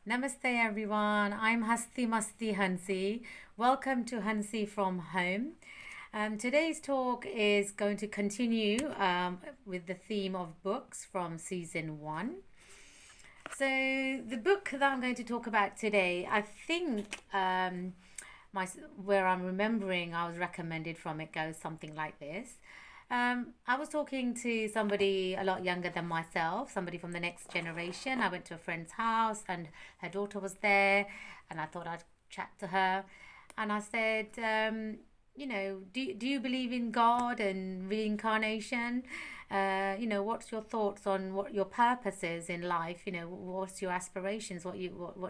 Namaste everyone. I'm Hasti Masti Hansi. Welcome to Hansi from Home. Today's talk is going to continue with the theme of books from season one. So, the book that I'm going to talk about today, I think my where I'm remembering I was recommended from it goes something like this. I was talking to somebody a lot younger than myself, somebody from the next generation. I went to a friend's house and her daughter was there, and I thought I'd chat to her. And I said, do you believe in God and reincarnation? What's your thoughts on what your purpose is in life? What's your aspirations? What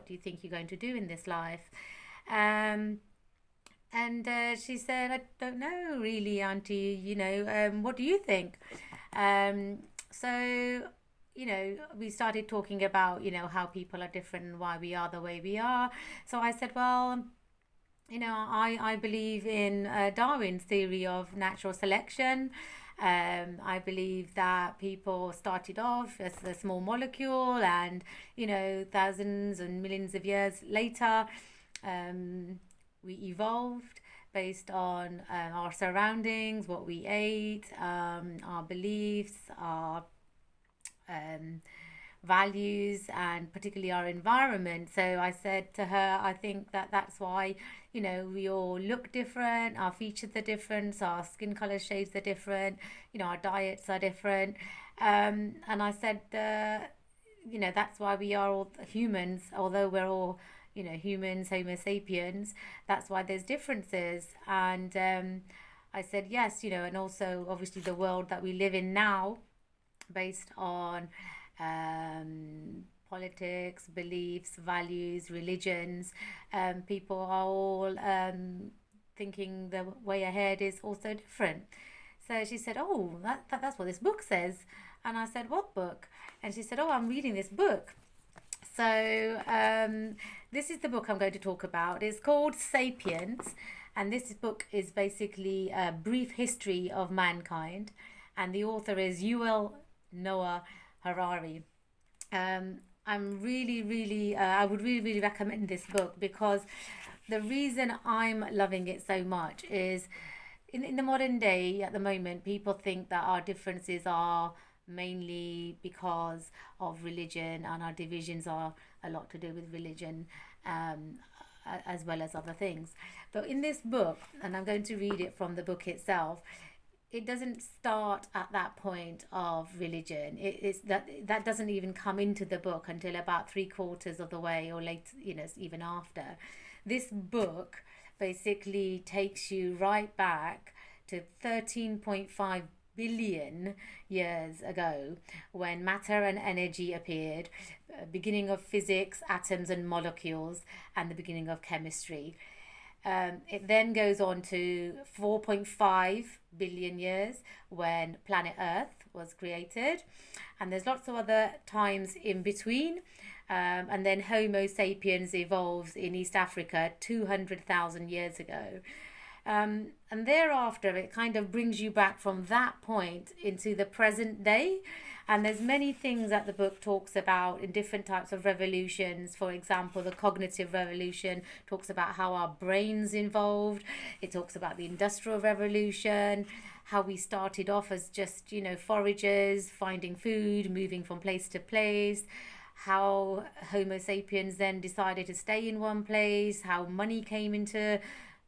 do you think you're going to do in this life? Um, and she said, I don't know really, Auntie, what do you think? So, we started talking about, how people are different and why we are the way we are. So I said, well, I believe in Darwin's theory of natural selection. I believe that people started off as a small molecule and, thousands and millions of years later, um, we evolved based on our surroundings, what we ate, our beliefs, our um, values, and particularly our environment. So I said to her, I think that that's why, we all look different, our features are different, so our skin color shades are different, our diets are different. And I said, that's why we are all humans, although we're all, humans, Homo sapiens, that's why there's differences. And I said, yes, and also obviously the world that we live in now, based on politics, beliefs, values, religions. People are all thinking the way ahead is also different. So she said, "Oh, that's what this book says." And I said, "What book?" And she said, "Oh, I'm reading this book." So this is the book I'm going to talk about. It's called *Sapiens*, and this book is basically a brief history of mankind, and the author is Yuval Noah Harari. I would really, really recommend this book because the reason I'm loving it so much is in the modern day, at the moment, people think that our differences are mainly because of religion, and our divisions are a lot to do with religion. Um, as well as other things. But in this book, and I'm going to read it from the book itself, it doesn't start at that point of religion. It's that doesn't even come into the book until about three quarters of the way, or late, even after. This book basically takes you right back to 13.5 billion years ago when matter and energy appeared, beginning of physics, atoms and molecules, and the beginning of chemistry. It then goes on to 4.5 billion years when planet Earth was created, and there's lots of other times in between. And then Homo sapiens evolves in East Africa 200,000 years ago. And thereafter, it kind of brings you back from that point into the present day. And there's many things that the book talks about in different types of revolutions. For example, the cognitive revolution talks about how our brains evolved. It talks about the industrial revolution, how we started off as just, foragers, finding food, moving from place to place, how Homo sapiens then decided to stay in one place, how money came into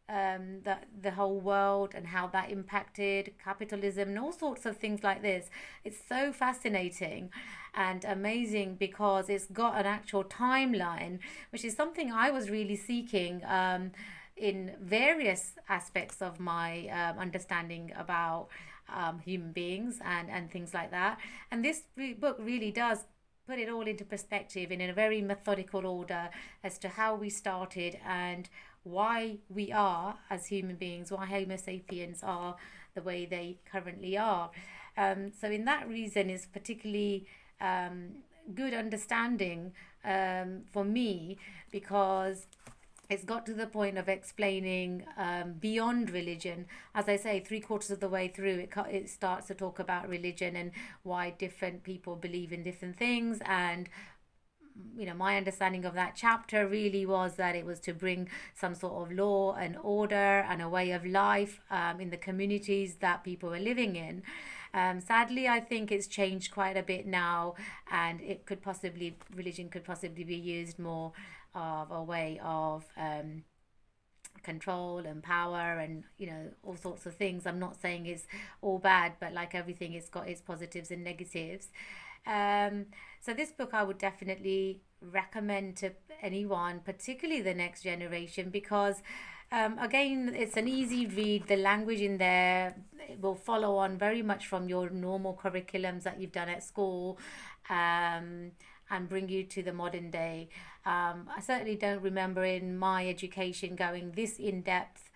the whole world, and how that impacted capitalism and all sorts of things like this. It's so fascinating and amazing because it's got an actual timeline, which is something I was really seeking in various aspects of my understanding about human beings and things like that. And this book really does put it all into perspective in a very methodical order as to how we started and why we are as human beings, why Homo sapiens are the way they currently are. So, in that reason, is particularly good understanding for me because it's got to the point of explaining beyond religion. As I say, three quarters of the way through, it starts to talk about religion and why different people believe in different things, and my understanding of that chapter really was that it was to bring some sort of law and order and a way of life in the communities that people were living in. Sadly, I think it's changed quite a bit now, and religion could possibly be used more of a way of control and power and all sorts of things. I'm not saying it's all bad, but like everything, it's got its positives and negatives. um, so this book I would definitely recommend to anyone, particularly the next generation, because again, it's an easy read. The language in there, it will follow on very much from your normal curriculums that you've done at school, um, and bring you to the modern day. I certainly don't remember in my education going this in depth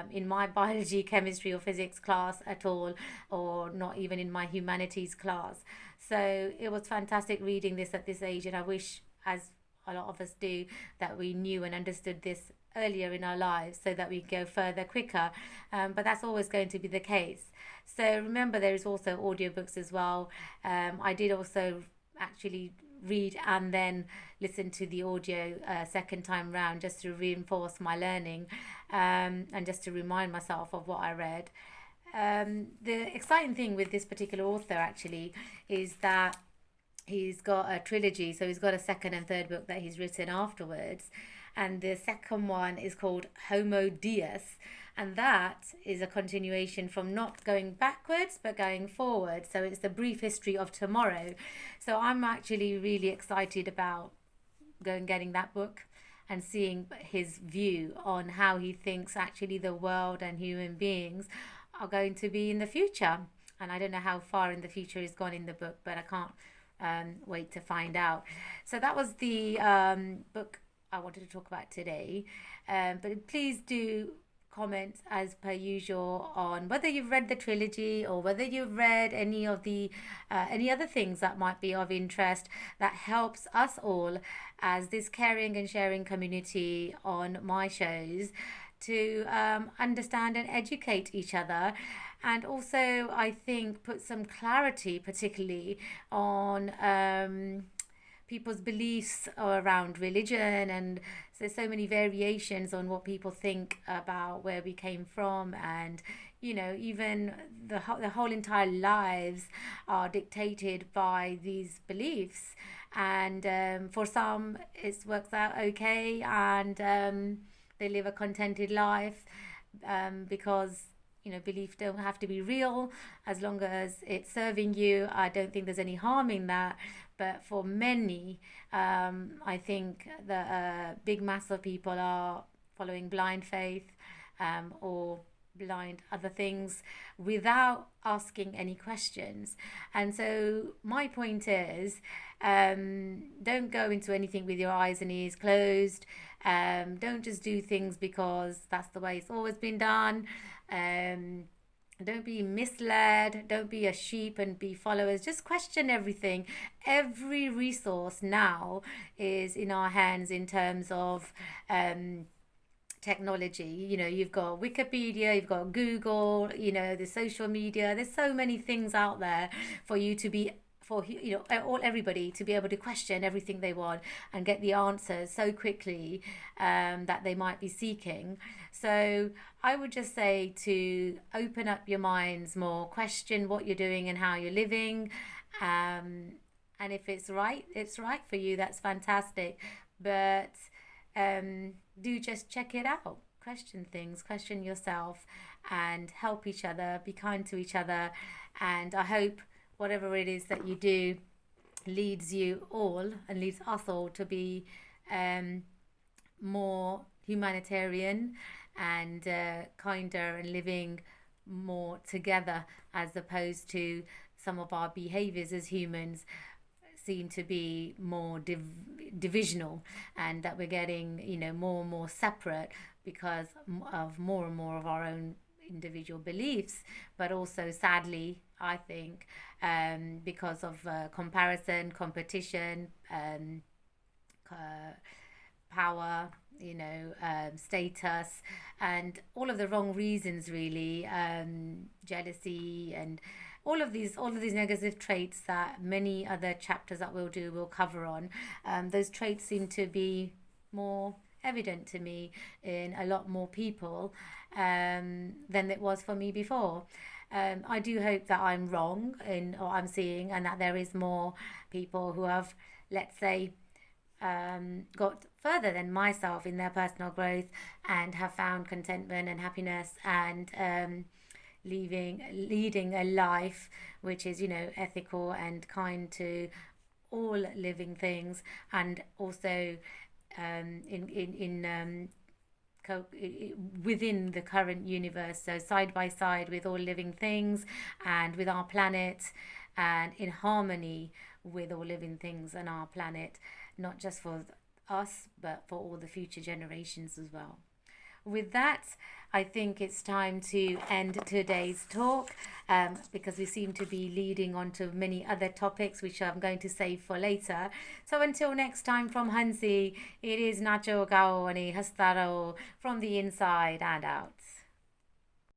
in my biology, chemistry, or physics class at all, or not even in my humanities class. So it was fantastic reading this at this age, and I wish, as a lot of us do, that we knew and understood this earlier in our lives so that we go further quicker. But that's always going to be the case. So remember, there is also audiobooks as well. I did also actually read and then listen to the audio second time round, just to reinforce my learning, and just to remind myself of what I read. The exciting thing with this particular author actually is that he's got a trilogy, so he's got a second and third book that he's written afterwards. And the second one is called Homo Deus, and that is a continuation from not going backwards but going forward. So it's the brief history of tomorrow. So I'm actually really excited about going getting that book and seeing his view on how he thinks actually the world and human beings are going to be in the future. And I don't know how far in the future is gone in the book, but I can't wait to find out. So that was the book I wanted to talk about today. But please do comment as per usual on whether you've read the trilogy or whether you've read any of the any other things that might be of interest, that helps us all as this caring and sharing community on my shows to understand and educate each other, and also I think put some clarity particularly on people's beliefs around religion. And there's so many variations on what people think about where we came from, and even the whole entire lives are dictated by these beliefs. And for some it works out okay, and they live a contented life, because belief don't have to be real as long as it's serving you. I don't think there's any harm in that. But for many, I think the big mass of people are following blind faith, or blind other things without asking any questions. And so my point is, don't go into anything with your eyes and ears closed. Don't just do things because that's the way it's always been done. um, don't be misled. Don't be a sheep and be followers. Just question everything. Every resource now is in our hands in terms of technology. You've got Wikipedia, you've got Google, the social media. There's so many things out there for you to be for all everybody to be able to question everything they want and get the answers so quickly that they might be seeking. So I would just say to open up your minds more, question what you're doing and how you're living, and if it's right for you. That's fantastic. But do just check it out. Question things, question yourself, and help each other. Be kind to each other, and I hope whatever it is that you do leads you all and leads us all to be more humanitarian and kinder, and living more together, as opposed to some of our behaviors as humans seem to be more divisional, and that we're getting more and more separate because of more and more of our own individual beliefs, but also sadly I think because of comparison, competition, uh, power, status, and all of the wrong reasons really, jealousy and all of these negative traits that many other chapters that we'll do will cover on. Those traits seem to be more evident to me in a lot more people than it was for me before. I do hope that I'm wrong in what I'm seeing, and that there is more people who have, let's say, got further than myself in their personal growth and have found contentment and happiness and leading a life which is, ethical and kind to all living things, and also in within the current universe, so side by side with all living things and with our planet, and in harmony with all living things and our planet, not just for us but for all the future generations as well. With that, I think it's time to end today's talk, because we seem to be leading on to many other topics which I'm going to save for later. So until next time, from Hansi, it is Nacho Gao and Hastaro from the inside and out.